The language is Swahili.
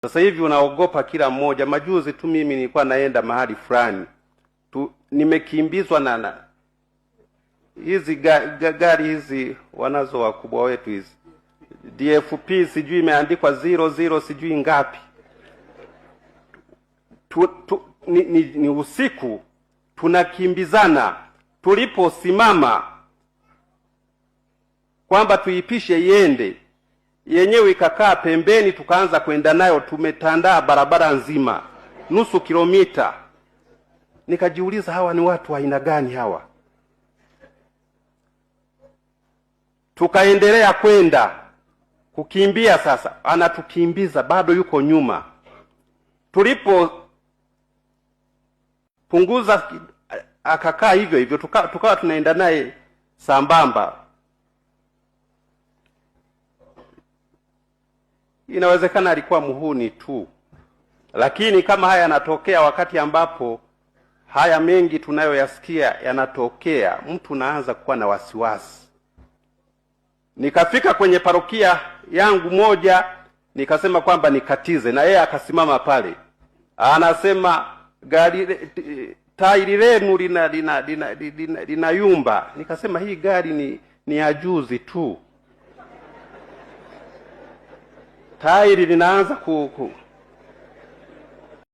Sasa hivi unaogopa kila mmoja. Majuzi tu mimi nilikuwa naenda mahali fulani nimekimbizwa na hizi gari hizi wanazo wakubwa wetu hizi DFP, sijui imeandikwa 00 sijui ngapi. Ni usiku tunakimbizana, tuliposimama kwamba tuipishe iende, yenyewe ikakaa pembeni, tukaanza kwenda nayo, tumetandaa barabara nzima nusu kilomita. Nikajiuliza, hawa ni watu wa aina gani hawa? Tukaendelea kwenda kukimbia. Sasa anatukimbiza, bado yuko nyuma. Tulipo punguza akakaa hivyo hivyo, tukawa tunaenda naye sambamba. Inawezekana alikuwa muhuni tu, lakini kama haya yanatokea wakati ambapo haya mengi tunayoyasikia yanatokea, mtu naanza kuwa na wasiwasi. Nikafika kwenye parokia yangu moja, nikasema kwamba nikatize, na yeye akasimama pale, anasema gari tairi lenu lina yumba. Nikasema hii gari ni ya juzi tu, tairi linaanza